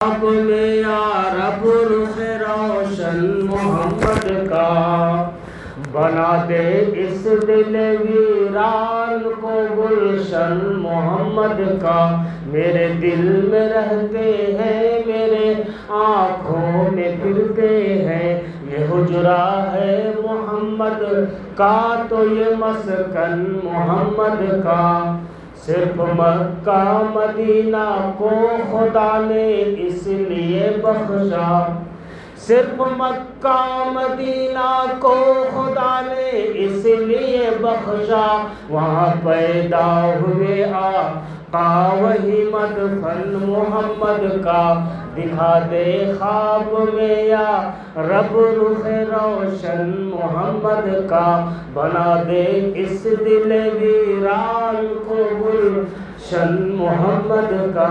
اب میں یا رب رخ روشن محمد کا، بنا دے اس دل ویران کو گلشن محمد کا۔ میرے دل میں رہتے ہیں، میرے آنکھوں میں پھرتے ہیں، یہ حجرہ ہے محمد کا تو یہ مسکن محمد کا۔ صرف مکہ مدینہ کو خدا نے اس لیے بخشا، صرف مکہ مدینہ کو خدا نے اس لیے بخشا۔ وہاں پیدا ہوئے آقا وہی مدفن محمد کا۔ دکھا دے خواب میں یا رب رخ روشن محمد کا، بنا دے اس دل ویران کو گلشن محمد کا۔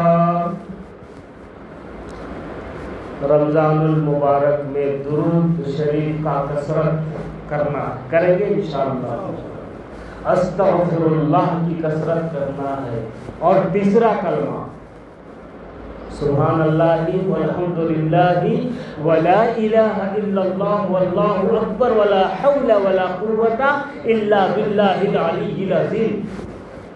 رمضان المبارک میں درود شریف کا کثرت کرنا کریں گے انشاءاللہ۔ استغفر اللہ کی کثرت کرنا ہے۔ اور تیسرا کلمہ سبحان اللہ والحمدللہ ولا الہ الا اللہ واللہ اکبر ولا حول ولا قوت الا باللہ العلی العظیم۔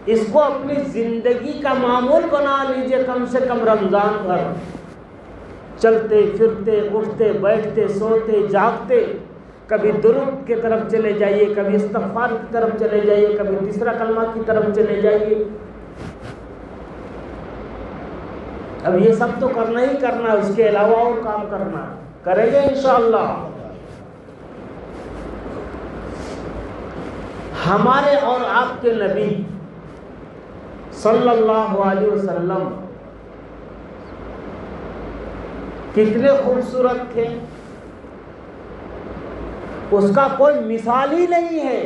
اس کو اپنی زندگی کا معمول بنا لیجئے، کم سے کم رمضان بھر۔ چلتے پھرتے اٹھتے بیٹھتے سوتے جاگتے کبھی درود کی طرف چلے جائیے، کبھی استغفار کی طرف چلے جائیے، کبھی تیسرا کلمہ کی طرف چلے جائیے۔ اب یہ سب تو کرنا ہی کرنا ہے، اس کے علاوہ اور کام کرنا ہے، کریں گے انشاءاللہ۔ ہمارے اور آپ کے نبی صلی اللہ علیہ وسلم کتنے خوبصورت تھے، اس کا کوئی مثال ہی نہیں ہے۔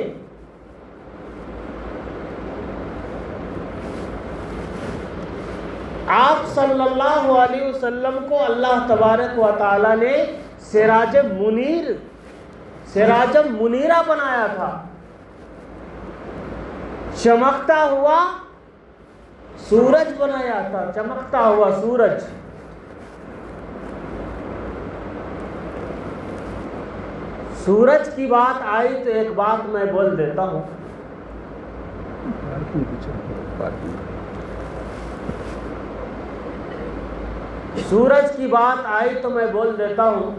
آپ صلی اللہ علیہ وسلم کو اللہ تبارک و تعالی نے سراج منیرہ بنایا تھا، چمکتا ہوا سورج بنایا تھا، چمکتا ہوا سورج۔ سورج کی بات آئی تو ایک بات میں بول دیتا ہوں۔ سورج کی بات آئی تو میں بول دیتا ہوں۔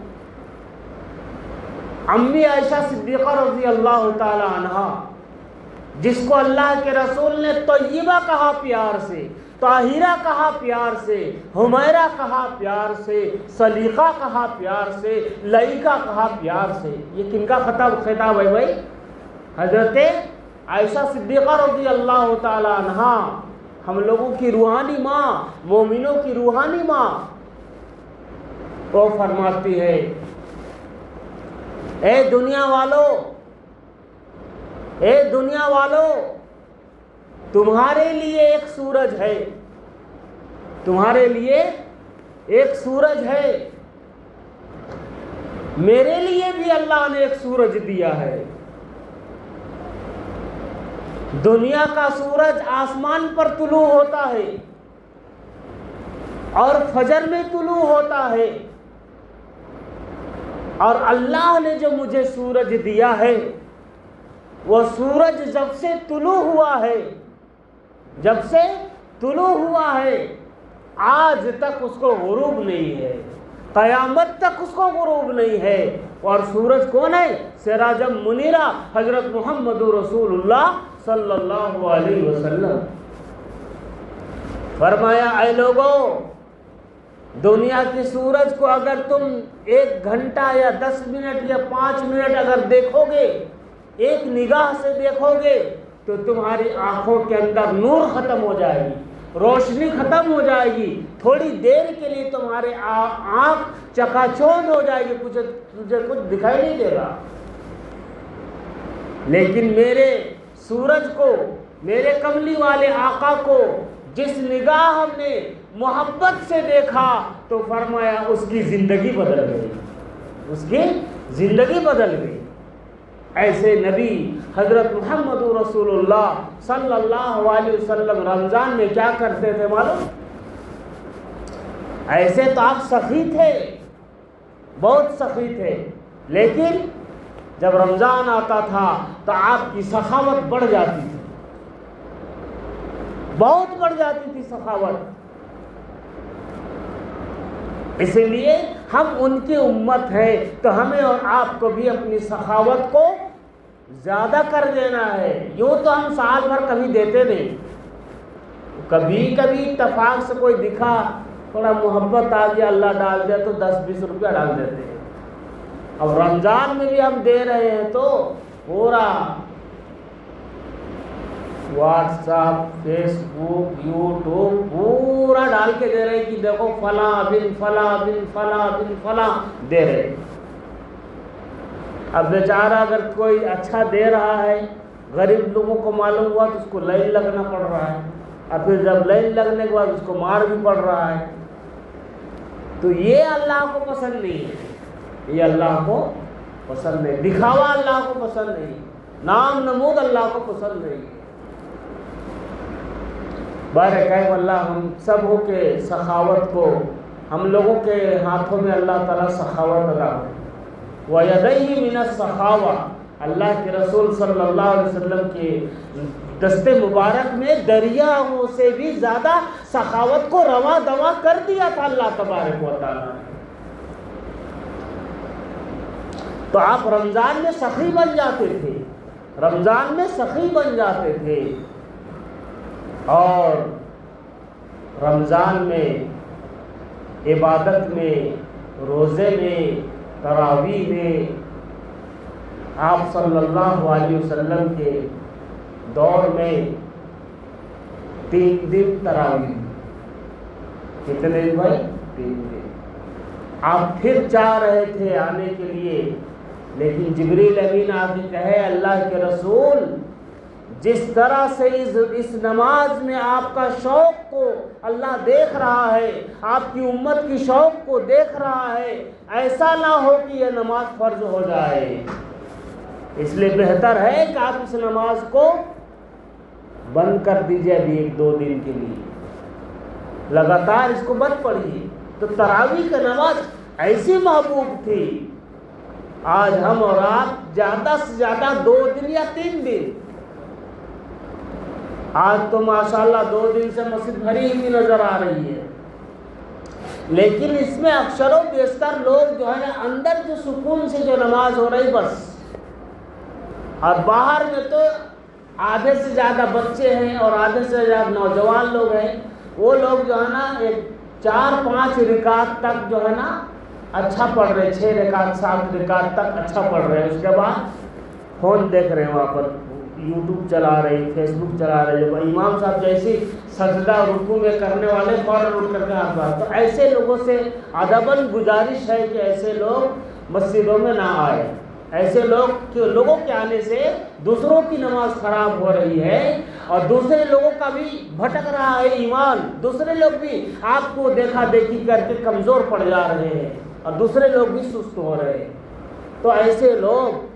امی عائشہ صدیقہ رضی اللہ تعالی عنہا، جس کو اللہ کے رسول نے طیبہ کہا پیار سے، طاہرہ کہا پیار سے، حمیرہ کہا پیار سے، سلیقہ کہا پیار سے، لائقہ کہا پیار سے، یہ کن کا خطاب ہے بھائی؟ حضرت عائشہ صدیقہ رضی اللہ تعالی عنہا، ہم لوگوں کی روحانی ماں، مومنوں کی روحانی ماں۔ وہ فرماتی ہے، اے دنیا والو، تمہارے لیے ایک سورج ہے، تمہارے لیے ایک سورج ہے، میرے لیے بھی اللہ نے ایک سورج دیا ہے۔ دنیا کا سورج آسمان پر طلوع ہوتا ہے اور فجر میں طلوع ہوتا ہے، اور اللہ نے جو مجھے سورج دیا ہے، وہ سورج جب سے طلوع ہوا ہے آج تک اس کو غروب نہیں ہے، قیامت تک اس کو غروب نہیں ہے۔ اور سورج کون ہے؟ سراج منیرہ حضرت محمد رسول اللہ صلی اللہ علیہ وسلم۔ فرمایا، اے لوگوں، دنیا کی سورج کو اگر تم 1 گھنٹہ یا 10 منٹ یا 5 منٹ اگر دیکھو گے، ایک نگاہ سے دیکھو گے، تو تمہاری آنکھوں کے اندر نور ختم ہو جائے گی، روشنی ختم ہو جائے گی، تھوڑی دیر کے لیے تمہارے آنکھ چکا چوند ہو جائے گی، تجھے کچھ دکھائی نہیں دے گا۔ لیکن میرے سورج کو، میرے کملی والے آقا کو جس نگاہ ہم نے محبت سے دیکھا تو فرمایا اس کی زندگی بدل گئی، اس کی زندگی بدل گئی۔ ایسے نبی حضرت محمد رسول اللہ صلی اللہ علیہ وسلم رمضان میں کیا کرتے تھے معلوم؟ ایسے تو آپ سخی تھے، بہت سخی تھے، لیکن جب رمضان آتا تھا تو آپ کی سخاوت بڑھ جاتی تھی، بہت بڑھ جاتی تھی سخاوت۔ اسی لیے ہم ان کی امت ہیں تو ہمیں اور آپ کو بھی اپنی سخاوت کو زیادہ کر دینا ہے۔ یوں تو ہم سال بھر کبھی دیتے نہیں، کبھی کبھی اتفاق سے کوئی دکھا، تھوڑا محبت آ گیا، اللہ ڈال دیا تو 10-20 روپیہ ڈال دیتے ہیں۔ اب رمضان میں بھی ہم دے رہے ہیں تو پورا واٹس ایپ، فیس بک، یوٹیوب پورا ڈال کے دے رہے ہیں کہ دیکھو فلاں بن فلاں بن فلاں بن فلاں دے رہے ہیں۔ اب بیچارہ اگر کوئی اچھا دے رہا ہے، غریب لوگوں کو معلوم ہوا تو اس کو لائن لگنا پڑ رہا ہے، اور پھر جب لائن لگنے کے بعد اس کو مار بھی پڑ رہا ہے۔ تو یہ اللہ کو پسند نہیں ہے، یہ اللہ کو پسند نہیں، دکھاوا اللہ کو پسند نہیں، نام نمود اللہ کو پسند نہیں۔ بارکہ اللہ ہم سب ہو کے سخاوت کو، ہم لوگوں کے ہاتھوں میں اللہ تعالیٰ سخاوت ادا ہو۔ وَيَدَيْهِ مِنَ السَّخَاوَةِ، اللہ کے رسول صلی اللہ علیہ وسلم کے دست مبارک میں دریاؤں سے بھی زیادہ سخاوت کو رواں دواں کر دیا تھا اللہ تبارک و تعالیٰ نے۔ تو آپ رمضان میں سخی بن جاتے تھے، رمضان میں سخی بن جاتے تھے، اور رمضان میں عبادت میں، روزے میں، تراویح میں آپ صلی اللہ علیہ وسلم کے دور میں 3 دن تراویح، کتنے دن بھائی؟ 3 دن۔ آپ پھر چاہ رہے تھے آنے کے لیے، لیکن جبریل امین آ کے کہے اللہ کے رسول، جس طرح سے اس نماز میں آپ کا شوق کو اللہ دیکھ رہا ہے، آپ کی امت کی شوق کو دیکھ رہا ہے، ایسا نہ ہو کہ یہ نماز فرض ہو جائے، اس لیے بہتر ہے کہ آپ اس نماز کو بند کر دیجئے ابھی 1-2 دن کے لیے، لگاتار اس کو بند پڑھیے۔ تو تراویح کا نماز ایسی محبوب تھی، آج ہم اور آپ زیادہ سے زیادہ 2 دن یا 3 دن، آج تو ماشاءاللہ 2 دن سے مسجد بھری ہوئی نظر آ رہی ہے، لیکن اس میں اکثر و بیشتر لوگ جو ہے نا اندر جو سکون سے جو نماز ہو رہی بس، اور باہر میں تو آدھے سے زیادہ بچے ہیں اور آدھے سے زیادہ نوجوان لوگ ہیں، وہ لوگ جو ہے نا 4-5 رکعت تک جو ہے نا اچھا پڑھ رہے، 6 رکعت 7 رکعت تک اچھا پڑھ رہے ہیں، اس کے بعد فون دیکھ رہے ہیں، وہاں پر یوٹیوب چلا رہے، فیس بک چلا رہے، جب امام صاحب جیسی سجدہ رکوع میں کرنے والے فوراً اٹھ کر کے ہاتھ بار۔ تو ایسے لوگوں سے ادباً گزارش ہے کہ ایسے لوگ مسجدوں میں نہ آئے، ایسے لوگوں کے آنے سے دوسروں کی نماز خراب ہو رہی ہے، اور دوسرے لوگوں کا بھی بھٹک رہا ہے ایمان، دوسرے لوگ بھی آپ کو دیکھا دیکھی کر کے کمزور پڑ جا رہے ہیں، اور دوسرے لوگ بھی سست ہو رہے ہیں۔ تو ایسے لوگ،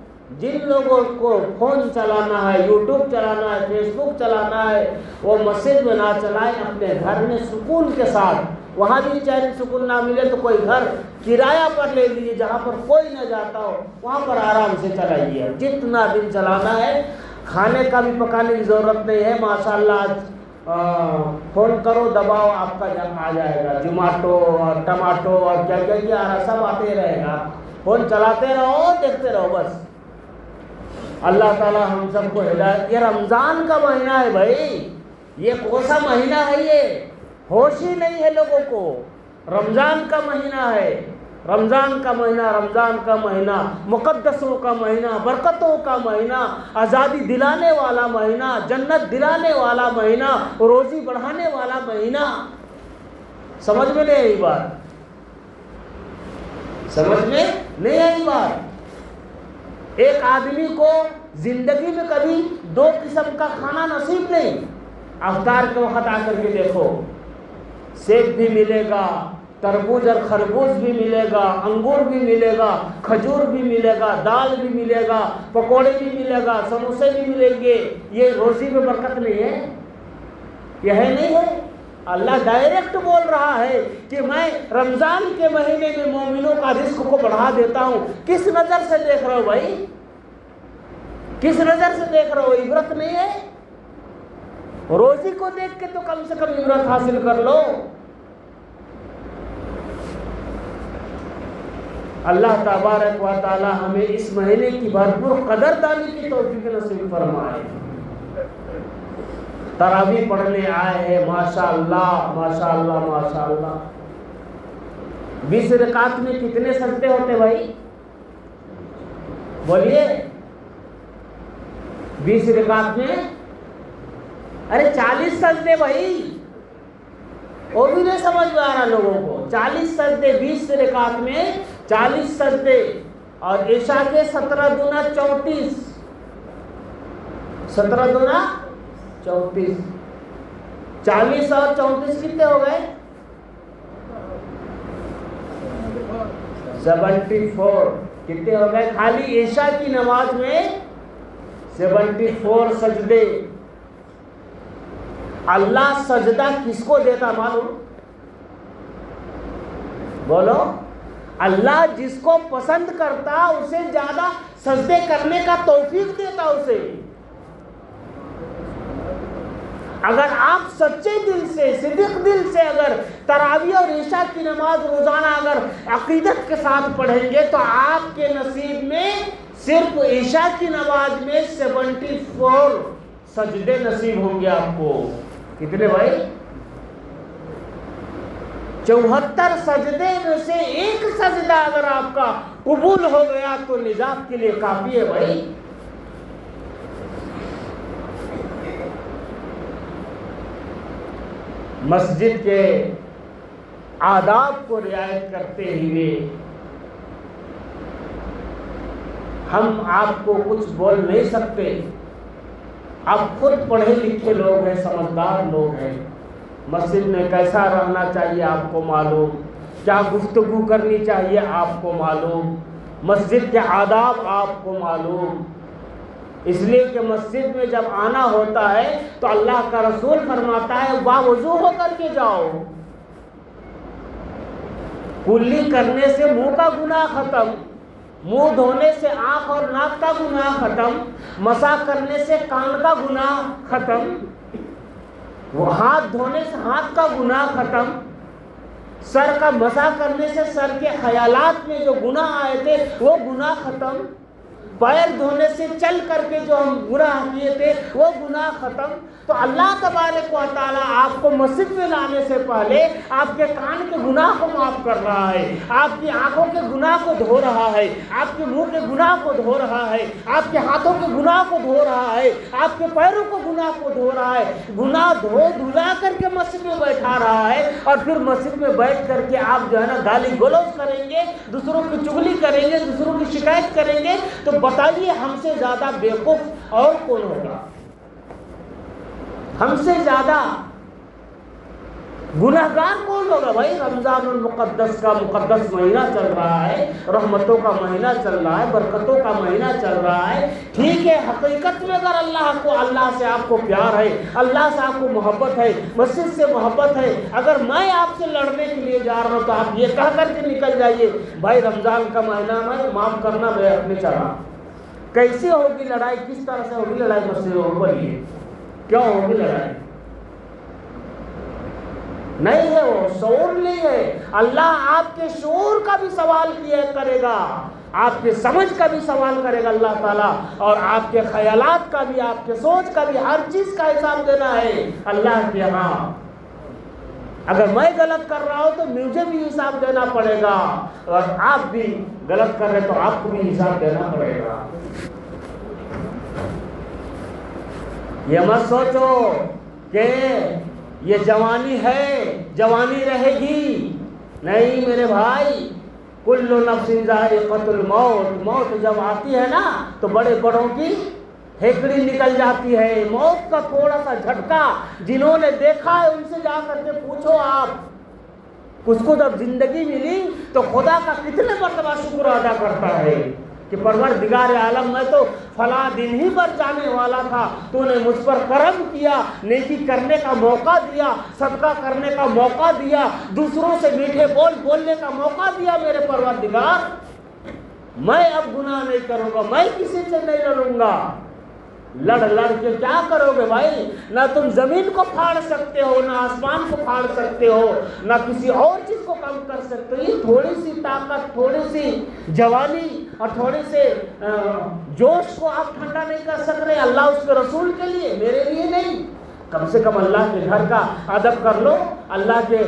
جن لوگوں کو فون چلانا ہے، یوٹیوب چلانا ہے، فیس بک چلانا ہے، وہ مسجد میں نہ چلائیں، اپنے گھر میں سکون کے ساتھ، وہاں بھی چین سکون نہ ملے تو کوئی گھر کرایہ پر لے لیجیے جہاں پر کوئی نہ جاتا ہو، وہاں پر آرام سے چلائیے، جتنا دن چلانا ہے۔ کھانے کا بھی پکانے کی ضرورت نہیں ہے، ماشاءاللہ آج فون کرو دباؤ، آپ کا آ جائے گا، زوماٹو اور ٹماٹو اور کیا کیا آ رہا، سب آتے رہے گا، فون چلاتے رہو، دیکھتے رہو بس۔ اللہ تعالیٰ ہم سب کو ہدایت۔ یہ رمضان کا مہینہ ہے بھائی، یہ کون سا مہینہ ہے؟ یہ ہوش ہی نہیں ہے لوگوں کو، رمضان کا مہینہ ہے، رمضان کا مہینہ، رمضان کا مہینہ مقدسوں کا مہینہ، برکتوں کا مہینہ، آزادی دلانے والا مہینہ، جنت دلانے والا مہینہ، روزی بڑھانے والا مہینہ۔ سمجھ میں نہیں آئی بات؟ سمجھ میں نہیں آئی بات؟ ایک آدمی کو زندگی میں کبھی 2 قسم کا کھانا نصیب نہیں۔ افطار کے وقت آ کر کے دیکھو، سیب بھی ملے گا، تربوز اور خربوز بھی ملے گا، انگور بھی ملے گا، کھجور بھی ملے گا، دال بھی ملے گا، پکوڑے بھی ملے گا، سموسے بھی ملیں گے۔ یہ روزی میں برکت نہیں ہے؟ یہ ہے نہیں ہے؟ اللہ ڈائریکٹ بول رہا ہے کہ میں رمضان کے مہینے میں مومنوں کا رزق کو بڑھا دیتا ہوں. کس نظر سے دیکھ رہے ہو بھائی؟ کس نظر سے دیکھ رہے ہو؟ عبرت نہیں ہے؟ روزی کو دیکھ کے تو کم سے کم عبرت حاصل کر لو. اللہ تبارک و تعالی ہمیں اس مہینے کی بھرپور قدردانی کی توفیق نصیب فرمائے. تراویح پڑھنے آئے ہیں، ماشاءاللہ ماشاءاللہ ماشاءاللہ. 20 رکعت میں کتنے سجدے ہوتے بھائی؟ بولیے. 20 رکعت میں ارے 40 سجدے بھائی. وہ بھی نہیں سمجھ میں آ رہا لوگوں کو. 40 سجدے 20 رکعت میں 40 سجدے، اور عشاء کے 17 دونا 34. 17 دونا 34. 40 اور 34 کتنے ہو گئے؟ 74. کتنے ہو گئے؟ خالی عشاء کی نماز میں 74 سجدے. اللہ سجدہ کس کو دیتا معلوم؟ بولو. اللہ جس کو پسند کرتا اسے زیادہ سجدے کرنے کا توفیق دیتا اسے. اگر آپ سچے دل سے، صدق دل سے اگر تراویح اور عشاء کی نماز روزانہ اگر عقیدت کے ساتھ پڑھیں گے تو آپ کے نصیب میں صرف عشاء کی نماز میں 74 سجدے نصیب ہوں گے آپ کو. کتنے بھائی؟ 74 سجدے میں سے ایک سجدہ اگر آپ کا قبول ہو گیا تو نجات کے لیے کافی ہے بھائی. مسجد کے آداب کو رعایت کرتے ہوئے ہم آپ کو کچھ بول نہیں سکتے. آپ خود پڑھے لکھے لوگ ہیں، سمجھدار لوگ ہیں. مسجد میں کیسا رہنا چاہیے آپ کو معلوم، کیا گفتگو کرنی چاہیے آپ کو معلوم، مسجد کے آداب آپ کو معلوم. اس لیے کہ مسجد میں جب آنا ہوتا ہے تو اللہ کا رسول فرماتا ہے باوضو ہو کر کے جاؤ. کلی کرنے سے منہ کا گناہ ختم، منہ دھونے سے آنکھ اور ناک کا گناہ ختم، مسح کرنے سے کان کا گناہ ختم، وہ ہاتھ دھونے سے ہاتھ کا گناہ ختم، سر کا مسح کرنے سے سر کے خیالات میں جو گناہ آئے تھے وہ گناہ ختم، پیر دھونے سے چل کر کے جو ہم گناہ کیے تھے وہ گناہ ختم. تو اللہ تبارک و تعالیٰ آپ کو مسجد میں لانے سے پہلے آپ کے کان کے گناہ کو معاف کر رہا ہے، آپ کی آنکھوں کے گناہ کو دھو رہا ہے، آپ کے منہ کے گناہ کو دھو رہا ہے، آپ کے ہاتھوں کے گناہ کو دھو رہا ہے، آپ کے پیروں کو گناہ کو دھو رہا ہے. گناہ دھو دھلا کر کے مسجد میں بیٹھا رہا ہے، اور پھر مسجد میں بیٹھ کر کے آپ جو ہے نا گالی گلوچ کریں گے، دوسروں کی چغلی کریں گے، دوسروں کی شکایت کریں گے. تو بتائیے ہم سے زیادہ بیوقوف اور کون ہوگا؟ ہم سے زیادہ گنہگار کون ہوگا بھائی؟ رمضان المقدس کا مقدس مہینہ چل رہا ہے، رحمتوں کا مہینہ چل رہا ہے، برکتوں کا مہینہ چل رہا ہے. ٹھیک ہے، حقیقت میں اگر اللہ سے آپ کو پیار ہے، اللہ سے آپ کو محبت ہے، مسجد سے محبت ہے، اگر میں آپ سے لڑنے کے لیے جا رہا ہوں تو آپ یہ کہہ کر کے نکل جائیے بھائی رمضان کا مہینہ میں معاف کرنا میں اپنے چاہا. کیسے ہوگی لڑائی؟ کس طرح سے ہوگی لڑائی مسجد میں؟ بولیے کیوں ہوگی لڑائی؟ نہیں ہے، وہ شعور نہیں ہے. اللہ آپ کے شعور کا بھی سوال کیا کرے گا، آپ کے سمجھ کا بھی سوال کرے گا اللہ تعالیٰ، اور آپ کے خیالات کا بھی، آپ کے سوچ کا بھی، ہر چیز کا حساب دینا ہے اللہ کے ہاں. اگر میں غلط کر رہا ہوں تو مجھے بھی حساب دینا پڑے گا، اور آپ بھی غلط کر رہے تو آپ کو بھی حساب دینا پڑے گا. یہ مت سوچو کہ یہ جوانی ہے، جوانی رہے گی. نہیں میرے بھائی، کل نفس ذائقۃ الموت. موت جب آتی ہے نا تو بڑے بڑوں کی ہیکڑی نکل جاتی ہے. موت کا تھوڑا سا جھٹکا جنہوں نے دیکھا ہے ان سے جا کر کے پوچھو آپ، اس کو جب زندگی ملی تو خدا کا کتنے مرتبہ شکر ادا کرتا ہے. کہ پروردگار عالم میں تو فلاں دن ہی پر جانے والا تھا، تو نے مجھ پر کرم کیا، نیکی کرنے کا موقع دیا، صدقہ کرنے کا موقع دیا، دوسروں سے میٹھے بول بولنے کا موقع دیا میرے پروردگار، میں اب گناہ نہیں کروں گا، میں کسی سے نہیں لڑوں گا۔ لڑ لڑ کے کیا کرو گے بھائی؟ نہ تم زمین کو پھاڑ سکتے ہو، نہ آسمان کو پھاڑ سکتے ہو، نہ کسی اور چیز کو کم کر سکتے ہو۔ یہ تھوڑی سی طاقت، تھوڑی سی جوانی اور تھوڑی سے جوش کو آپ ٹھنڈا نہیں کر سک رہے اللہ اس کے رسول کے لیے، میرے لیے نہیں۔ کم سے کم اللہ کے گھر کا ادب کر لو، اللہ کے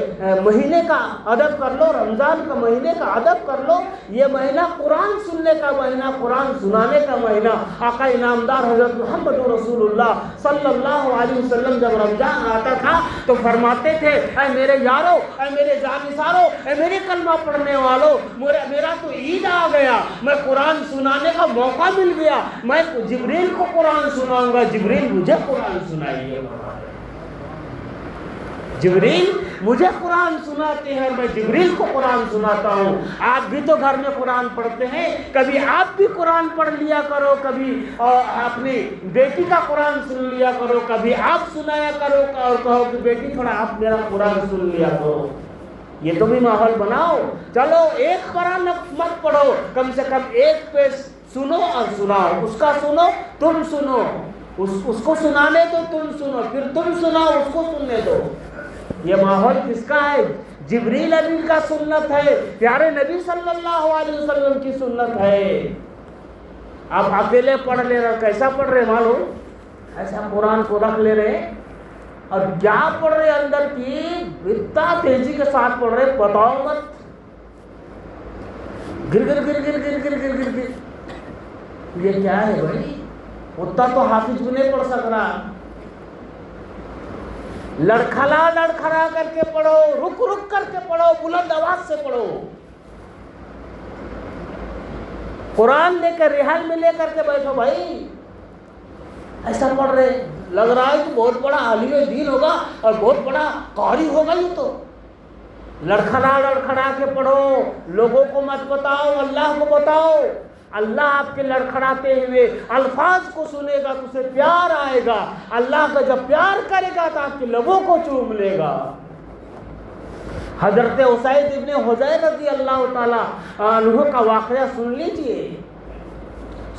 مہینے کا ادب کر لو، رمضان کا مہینے کا ادب کر لو۔ یہ مہینہ قرآن سننے کا مہینہ، قرآن سنانے کا مہینہ۔ آقا انعامدار حضرت محمد رسول اللہ صلی اللہ علیہ وسلم جب رمضان آتا تھا تو فرماتے تھے، اے میرے یارو، اے میرے جانثارو، اے میرے کلمہ پڑھنے والوں، میرا تو عید آ گیا، میں قرآن سنانے کا موقع مل گیا، میں جبریل کو قرآن سناؤں گا، جبریل مجھے قرآن سنائیے۔ جبریل مجھے قرآن سناتے ہیں، میں جبریل کو قرآن سناتا ہوں۔ آپ بھی تو گھر میں قرآن پڑھتے ہیں، کبھی آپ بھی قرآن پڑھ لیا کرو، کبھی اپنی بیٹی کا قرآن سن لیا کرو، کبھی آپ سنایا کرو اور کہو کہ بیٹی تھوڑا آپ میرا قرآن سن لیا کرو۔ یہ تو بھی ماحول بناؤ۔ چلو ایک قرآن مت پڑھو، کم سے کم ایک پہ سنو اور سناؤ، اس کا سنو تم سنو، اس کو سنانے دو تم سنو، پھر تم سناؤ اس کو سننے دو۔ یہ ماحول کس کا ہے؟ جبریل امین کا سنت ہے، پیارے نبی صلی اللہ علیہ وسلم کی سنت ہے۔ آپ اکیلے پڑھ لے رہے، کیسا پڑھ رہے معلوم؟ ایسا قرآن کو رکھ لے رہے اور کیا پڑھ رہے، اندر کی اتنا تیزی کے ساتھ پڑھ رہے، بتاؤ مت، گر گر گر گر گر گر گر گر گر۔ یہ کیا ہے بھائی؟ اتنا تو حافظ بھی نہیں پڑھ سک رہا۔ لڑکھڑا کر کے پڑھو، رک رک کر کے پڑھو، بلند آواز سے پڑھو۔ قرآن لے کر ریحان میں لے کر کے بیٹھو بھائی، ایسا پڑھ رہے، لگ رہا ہے کہ بہت بڑا عالم دین ہوگا اور بہت بڑا قاری ہوگا۔ یہ تو لڑکھڑا کے پڑھو، لوگوں کو مت بتاؤ، اللہ کو بتاؤ۔ اللہ آپ کے لڑکھڑاتے ہوئے الفاظ کو سنے گا تو اسے پیار آئے گا، اللہ کا جب پیار کرے گا تو آپ کے لبوں کو چوم لے گا۔ حضرت اسید ابن حضیر رضی اللہ تعالی عنہ کا واقعہ سن لیجئے۔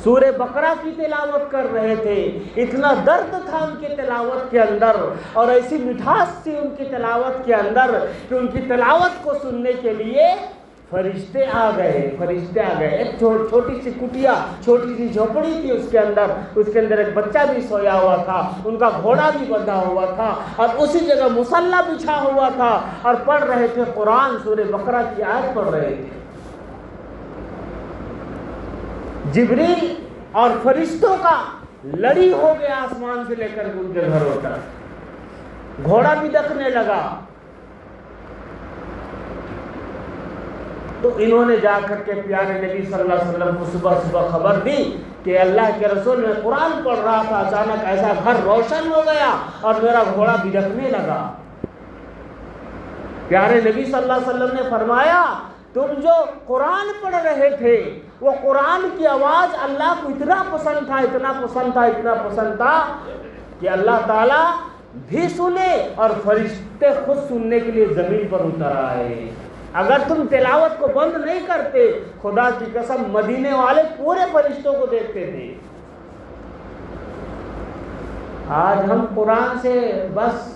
سورہ بقرہ کی تلاوت کر رہے تھے، اتنا درد تھا ان کی تلاوت کے اندر اور ایسی مٹھاس تھی ان کی تلاوت کے اندر کہ ان کی تلاوت کو سننے کے لیے فرشتے آ گئے۔ ایک چھوٹی سی کٹیا، چھوٹی سی جھوپڑی تھی اس کے اندر ایک بچہ بھی سویا ہوا تھا، ان کا گھوڑا بھی بندھا ہوا تھا اور اسی جگہ مصلی بچھا ہوا تھا اور پڑھ رہے تھے قرآن، سورہ بقرہ کی آیت پڑھ رہے تھے۔ جبریل اور فرشتوں کا لڑی ہو گیا آسمان سے لے کر ان کے گھروں تک، گھوڑا بھی دکنے لگا۔ تو انہوں نے جا کر کے پیارے نبی صلی اللہ علیہ وسلم کو صبح خبر دی کہ اللہ کے رسول میں قرآن پڑھ رہا تھا، اچانک ایسا گھر روشن ہو گیا اور میرا گھوڑا بھڑکنے لگا۔ پیارے نبی صلی اللہ علیہ وسلم نے فرمایا، تم جو قرآن پڑھ رہے تھے وہ قرآن کی آواز اللہ کو اتنا پسند تھا کہ اللہ تعالیٰ بھی سنے اور فرشتے خود سننے کے لیے زمین پر اتر آئے۔ اگر تم تلاوت کو بند نہیں کرتے، خدا کی قسم مدینے والے پورے فرشتوں کو دیکھتے تھے۔ آج ہم قرآن سے بس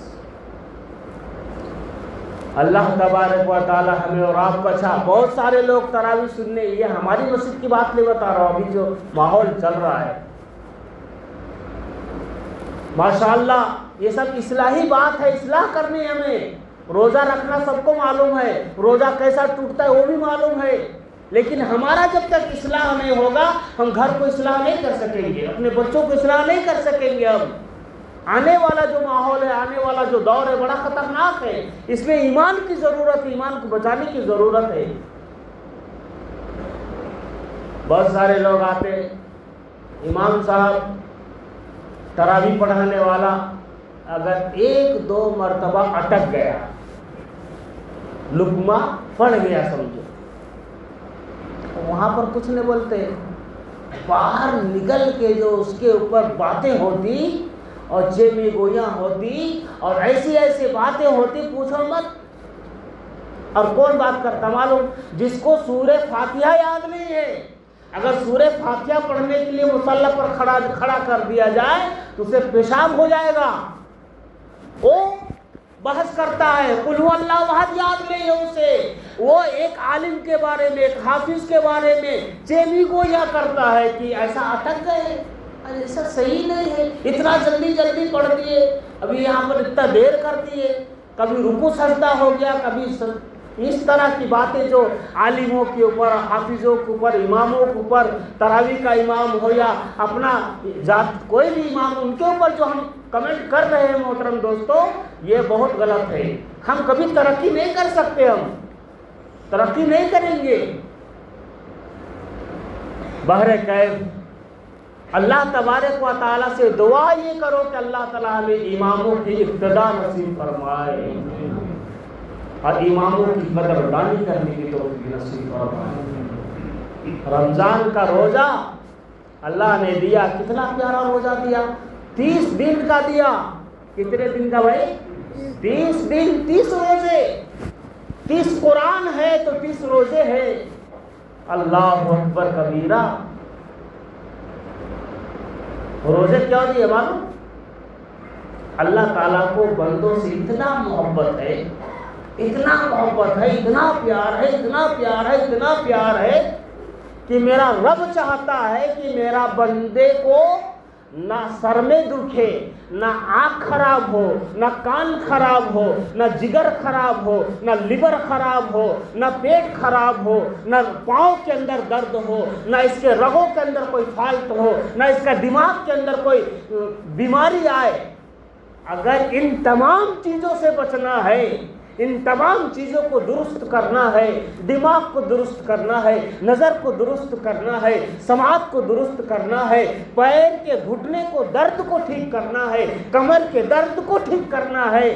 اللہ تبارک و تعالی ہمیں اور آپ کو اچھا، بہت سارے لوگ تراویح سننے، یہ ہماری مسجد کی بات نہیں بتا رہا ہوں، ابھی جو ماحول چل رہا ہے ماشاءاللہ یہ سب اصلاحی بات ہے، اصلاح کرنی ہے ہمیں۔ روزہ رکھنا سب کو معلوم ہے، روزہ کیسا ٹوٹتا ہے وہ بھی معلوم ہے، لیکن ہمارا جب تک اصلاح نہیں ہوگا ہم گھر کو اصلاح نہیں کر سکیں گے، اپنے بچوں کو اصلاح نہیں کر سکیں گے۔ ہم آنے والا جو ماحول ہے، آنے والا جو دور ہے بڑا خطرناک ہے، اس میں ایمان کی ضرورت ہے، ایمان کو بچانے کی ضرورت ہے۔ بہت سارے لوگ آتے، امام صاحب تراویح پڑھانے والا اگر 1-2 مرتبہ اٹک گیا، لقمہ پڑ گیا سمجھو، وہاں پر کچھ نہیں بولتے، باہر نکل کے جو اس کے اوپر باتیں ہوتی اور چیمی گویاں ہوتی اور ایسی ایسی باتیں ہوتی پوچھو مت. اور کون بات کرتا معلوم؟ جس کو سورہ فاتحہ یاد نہیں ہے. اگر سورہ فاتحہ پڑھنے کے لیے مصلی پر کھڑا کر دیا جائے تو اسے پیشاب ہو جائے گا. وہ بحث کرتا ہے قل هو اللہ احد یاد نہیں ہے اسے. وہ ایک عالم کے بارے میں ایک حافظ کے بارے میں چیمی گویا کرتا ہے کہ ایسا اٹک گئے، ایسا صحیح نہیں ہے، اتنا جلدی جلدی پڑھ دیے، ابھی یہاں پر اتنا دیر کر دیے، کبھی رکوع سجدہ ہو گیا، کبھی اس طرح کی باتیں جو عالموں کے اوپر، حافظوں کے اوپر، اماموں کے اوپر، تراویح کا امام ہو یا اپنا ذات کوئی بھی امام، ان کے اوپر جو ہم کمنٹ کر رہے ہیں محترم دوستو، یہ بہت غلط ہے. ہم کبھی ترقی نہیں کر سکتے، ہم ترقی نہیں کریں گے. بہرکیف اللہ تبارک و تعالیٰ سے دعا یہ کرو کہ اللہ تعالیٰ ہمیں اماموں کی اقتداء نصیب فرمائے اور اماموں کی قدردانی کرنے کی توفیق نصیب فرمائے. رمضان کا روزہ اللہ نے دیا، کتنا پیارا روزہ دیا، 30 دن کا دیا. کتنے دن کا بھائی؟ 30 دن، 30 روزے. 30 قرآن ہے تو 30 روزے ہیں. اللہ اکبر کبیرہ. روزے کیا دیے معلوم؟ اللہ تعالیٰ کو بندوں سے اتنا محبت ہے، اتنا محبت ہے، اتنا پیار ہے، اتنا پیار ہے، اتنا پیار ہے کہ میرا رب چاہتا ہے کہ میرا بندے کو نہ سر میں دکھے، نہ آنکھ خراب ہو، نہ کان خراب ہو، نہ جگر خراب ہو، نہ لیور خراب ہو، نہ پیٹ خراب ہو، نہ پاؤں کے اندر درد ہو، نہ اس کے رگوں کے اندر کوئی فالٹ ہو، نہ اس کا دماغ کے اندر کوئی بیماری آئے. اگر ان تمام چیزوں سے بچنا ہے، ان تمام چیزوں کو درست کرنا ہے، دماغ کو درست کرنا ہے، نظر کو درست کرنا ہے، سماعت کو درست کرنا ہے، پیر کے گھٹنے کو درد کو ٹھیک کرنا ہے، کمر کے درد کو ٹھیک کرنا ہے،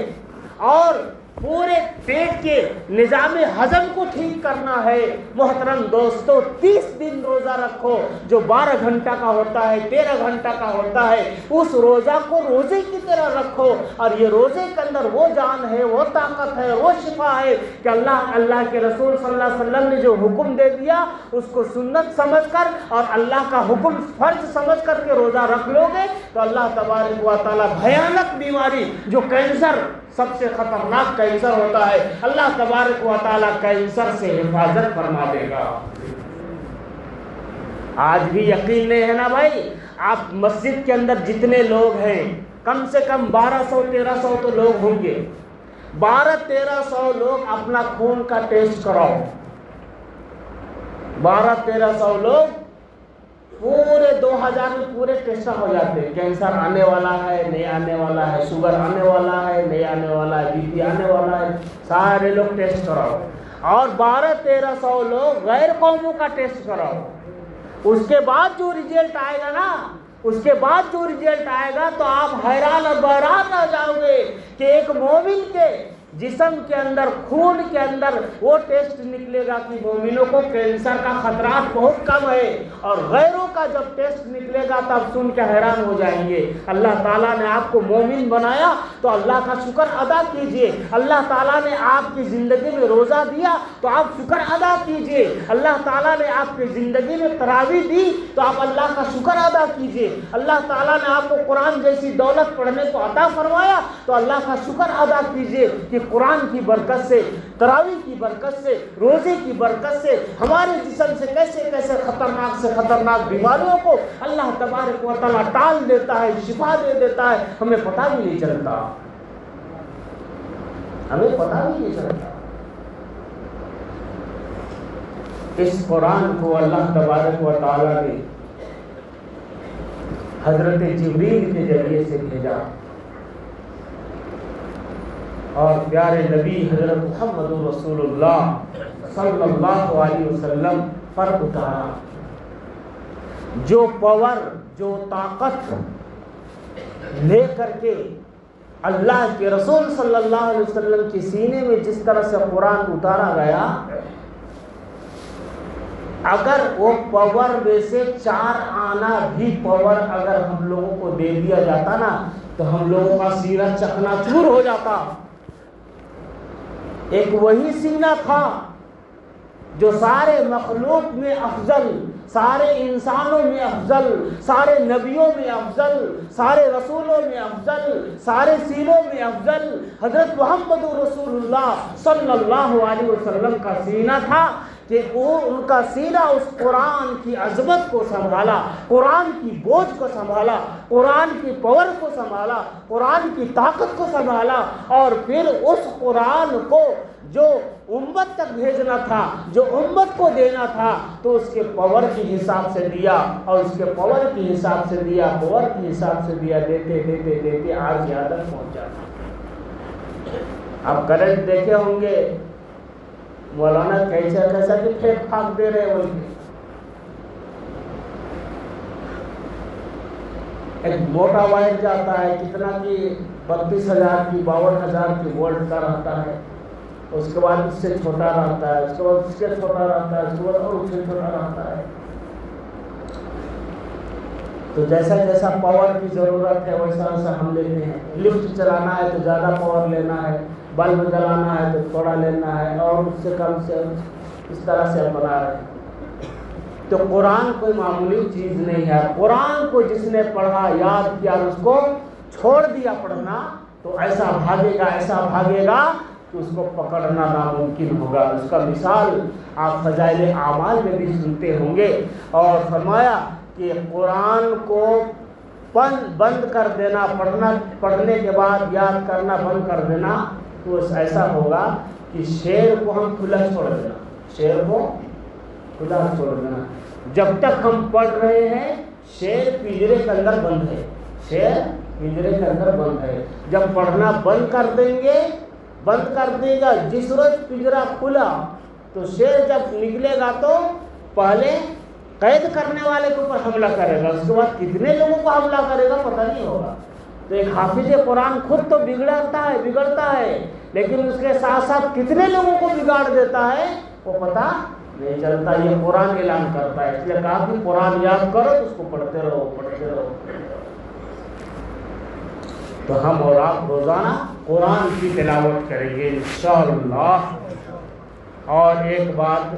اور پورے پیٹ کے نظام ہضم کو ٹھیک کرنا ہے. محترم دوستو 30 دن روزہ رکھو، جو 12 گھنٹہ کا ہوتا ہے، 13 گھنٹہ کا ہوتا ہے. اس روزہ کو روزے کی طرح رکھو، اور یہ روزے کے اندر وہ جان ہے، وہ طاقت ہے، وہ شفا ہے کہ اللہ کے رسول صلی اللہ علیہ وسلم نے جو حکم دے دیا اس کو سنت سمجھ کر اور اللہ کا حکم فرض سمجھ کر کے روزہ رکھ لو گے تو اللہ تبارک و تعالیٰ بھیانک بیماری جو کینسر، سب سے خطرناک کینسر ہوتا ہے، اللہ تبارک و تعالیٰ کینسر سے حفاظت فرما دے گا. آج بھی یقین نہیں ہے نا بھائی؟ آپ مسجد کے اندر جتنے لوگ ہیں کم سے کم 1200-1300 تو لوگ ہوں گے. 1200-1300 لوگ اپنا خون کا ٹیسٹ کراؤ. 1200-1300 لوگ پورے 2000 میں پورے ٹیسٹ ہو جاتے ہیں. کینسر آنے والا ہے، نہیں آنے والا ہے، شوگر آنے والا ہے، نہیں آنے والا ہے، بی پی آنے والا ہے، سارے لوگ ٹیسٹ کراؤ. اور 1200-1300 لوگ غیر قوموں کا ٹیسٹ کراؤ. اس کے بعد جو ریزلٹ آئے گا نا، اس کے بعد جو ریزلٹ آئے گا تو آپ حیران اور بحران رہ جاؤ گے کہ ایک مومن کے جسم کے اندر، خون کے اندر وہ ٹیسٹ نکلے گا کہ مومنوں کو کینسر کا خطرات بہت کم ہے، اور غیروں کا جب ٹیسٹ نکلے گا تب سن کے حیران ہو جائیں گے. اللہ تعالیٰ نے آپ کو مومن بنایا تو اللہ کا شکر ادا کیجئے. اللہ تعالیٰ نے آپ کی زندگی میں روزہ دیا تو آپ شکر ادا کیجئے. اللہ تعالیٰ نے آپ کی زندگی میں تراویح دی تو آپ اللہ کا شکر ادا کیجئے. اللہ تعالیٰ نے آپ کو قرآن جیسی دولت پڑھنے کو عطا فرمایا تو اللہ کا شکر ادا کیجئے کہ قرآن کی برکت سے، تراویح کی برکت سے، روزے کی برکت سے ہمارے جسم سے کیسے کیسے خطرناک سے خطرناک بیماریوں کو اللہ تبارک و تعالیٰ ٹال دیتا ہے، شفا دے دیتا ہے. ہمیں پتہ بھی نہیں چلتا، ہمیں پتہ بھی نہیں چلتا. اس قرآن کو اللہ تبارک و تعالیٰ نے حضرت جبریل کے ذریعے سے بھیجا، اور پیارے نبی حضرت محمد رسول اللہ صلی اللہ علیہ وسلم پر اتارا. جو پاور، جو طاقت لے کر کے اللہ کے رسول صلی اللہ علیہ وسلم کے سینے میں جس طرح سے قرآن اتارا گیا، اگر وہ پاور میں سے 4 آنا بھی پاور اگر ہم لوگوں کو دے دیا جاتا نا تو ہم لوگوں کا سینہ چکنا چور ہو جاتا. ایک وہی سینہ تھا جو سارے مخلوق میں افضل، سارے انسانوں میں افضل، سارے نبیوں میں افضل، سارے رسولوں میں افضل، سارے سینوں میں افضل حضرت محمد رسول اللہ صلی اللہ علیہ وسلم کا سینہ تھا کہ وہ ان کا سینہ اس قرآن کی عظمت کو سنبھالا، قرآن کی بوجھ کو سنبھالا، قرآن کی پاور کو سنبھالا، قرآن کی طاقت کو سنبھالا، اور پھر اس قرآن کو جو امت تک بھیجنا تھا، جو امت کو دینا تھا، تو اس کے پاور کے حساب سے دیا، اور اس کے پاور کے حساب سے دیا، پاور کے حساب سے دیا، دیتے دیتے دیتے آج یہاں تک پہنچا. آپ کرنٹ دیکھے ہوں گے مولانا کیسا کیسا کہ پھینک پھاک دے رہے بول کے. ایک موٹا وائر جاتا ہے کتنا کی 32,000 کی 52,000 کی وولٹ کا رہتا ہے، اس کے بعد اس سے چھوٹا رہتا ہے، اس کے بعد اس سے چھوٹا رہتا ہے، اس کے بعد اور اس سے چھوٹا رہتا ہے. تو جیسا جیسا پاور کی ضرورت ہے ویسا ویسا ہم لیتے ہیں. لفٹ چلانا ہے تو زیادہ پاور لینا ہے، بلب جلانا ہے تو تھوڑا لینا ہے، اور اس سے کم سے اس طرح سے بنا رہے ہیں. تو قرآن کوئی معمولی چیز نہیں ہے. قرآن کو جس نے پڑھا، یاد کیا اور اس کو چھوڑ دیا پڑھنا، تو ایسا بھاگے گا، ایسا بھاگے گا کہ اس کو پکڑنا ناممکن ہوگا. اس کا مثال آپ فضائل اعمال میں بھی سنتے ہوں گے. اور فرمایا کہ قرآن کو بند کر دینا، پڑھنے کے بعد یاد کرنا بند کر دینا، تو ایسا ہوگا کہ شیر کو ہم کھلا چھوڑ دینا، شیر کو کھلا چھوڑ دینا. جب تک ہم پڑھ رہے ہیں شیر پنجرے کے اندر بند ہے، شیر پنجرے کے اندر بند ہے. جب پڑھنا بند کر دیں گے، بند کر دے گا، جس روز پنجرا کھلا تو شیر جب نکلے گا تو پہلے قید کرنے والے کے اوپر حملہ کرے گا، اس کے بعد کتنے لوگوں کو حملہ کرے گا پتہ نہیں ہوگا. تو ایک حافظ قرآن خود تو بگڑتا ہے، لیکن اس کے ساتھ ساتھ کتنے لوگوں کو بگاڑ دیتا ہے وہ پتہ نہیں چلتا. یہ قرآن اعلان کرتا ہے، اس لیے کہا کہ قرآن یاد کرو تو اس کو پڑھتے رہو پڑھتے رہو. تو ہم اور آپ روزانہ قرآن کی تلاوت کریں گے انشاءاللہ. اور ایک بات،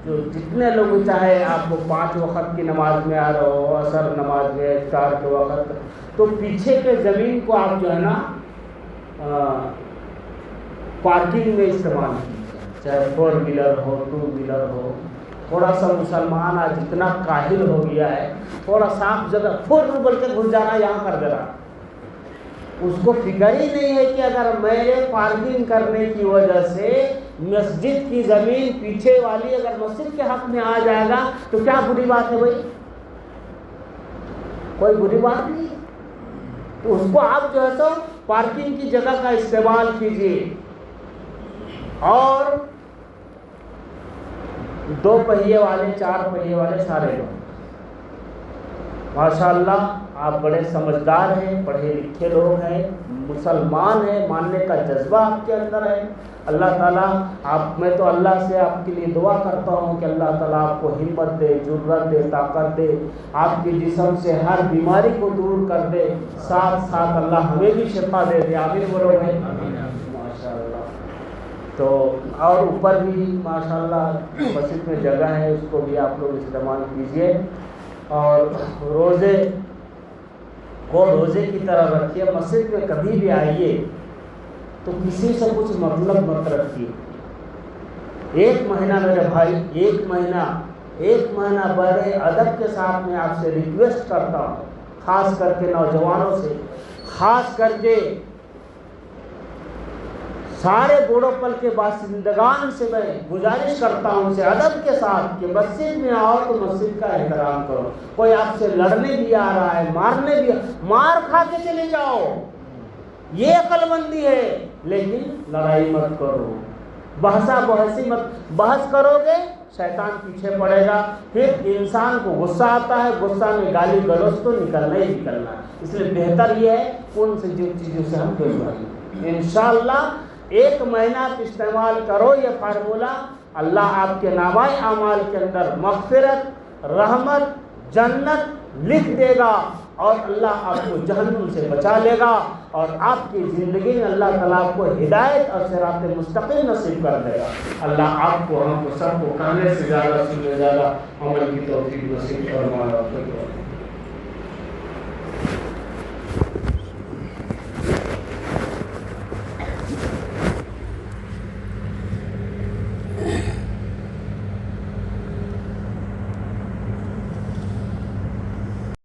جو جتنے لوگ چاہے آپ کو 5 وقت کی نماز میں آ رہے ہو، عصر نماز میں، افطار کے وقت، تو پیچھے کے زمین کو آپ جو ہے نا پارکنگ میں استعمال کیجیے، چاہے 4 ویلر ہو 2 ویلر ہو. تھوڑا سا مسلمان آج اتنا کاہل ہو گیا ہے، تھوڑا صاف جگہ 4 بول کے گھس جانا یہاں کر دے رہا. اس کو فکر ہی نہیں ہے کہ اگر میرے پارکنگ کرنے کی وجہ سے مسجد کی زمین پیچھے والی اگر مسجد کے حق میں آ جائے گا تو کیا بری بات ہے بھائی؟ کوئی بری بات نہیں. تو اس کو آپ جو ہے تو پارکنگ کی جگہ کا استعمال کیجیے. اور 2 پہیے والے 4 پہیے والے سارے لوگ ماشاءاللہ آپ بڑے سمجھدار ہیں، پڑھے لکھے لوگ ہیں، مسلمان ہیں، ماننے کا جذبہ آپ کے اندر ہے. اللہ تعالیٰ میں تو اللہ سے آپ کے لیے دعا کرتا ہوں کہ اللہ تعالیٰ آپ کو ہمت دے، جرأت دے، طاقت دے، آپ کے جسم سے ہر بیماری کو دور کر دے، ساتھ ساتھ اللہ ہمیں بھی شفا دے دے. آمین بولو بھائی. ماشاءاللہ. تو اور اوپر بھی ماشاءاللہ مسجد میں جگہ ہے، اس کو بھی آپ لوگ استعمال کیجیے. اور روزے کو روزے کی طرح رکھیے. مسجد میں کبھی بھی آئیے تو کسی سے کچھ مطلب مت رکھیے. 1 مہینہ میرے بھائی، 1 مہینہ بڑے ادب کے ساتھ میں آپ سے ریکویسٹ کرتا ہوں، خاص کر کے نوجوانوں سے، خاص کر کے سارے بوڑھو پل کے باشندگان سے میں گزارش کرتا ہوں سے ادب کے ساتھ کہ مسجد میں آؤ تو مسجد کا احترام کرو. کوئی آپ سے لڑنے بھی آ رہا ہے، مارنے بھی، مار کھا کے چلے جاؤ، یہ عقل مندی ہے. لیکن لڑائی مت کرو، بحثی مت. بحث کرو گے شیطان پیچھے پڑے گا، پھر انسان کو غصہ آتا ہے، غصہ میں گالی گلوچ تو نکلنا ہی نکلنا. اس لیے بہتر یہ ہے ان سے جو چیزوں سے ہم دور رہیں. انشاءاللہ 1 مہینہ آپ استعمال کرو یہ فارمولہ. اللہ آپ کے نامۂ اعمال کے اندر مغفرت، رحمت، جنت لکھ دے گا، اور اللہ آپ کو جہنم سے بچا لے گا، اور آپ کی زندگی میں اللہ تعالیٰ کو ہدایت اور صراط مستقیم نصیب کر دے گا۔ اللہ آپ کو، ہم کو، سب کو کہنے سے زیادہ، سننے سے زیادہ عمل کی توفیق نصیب فرمائے۔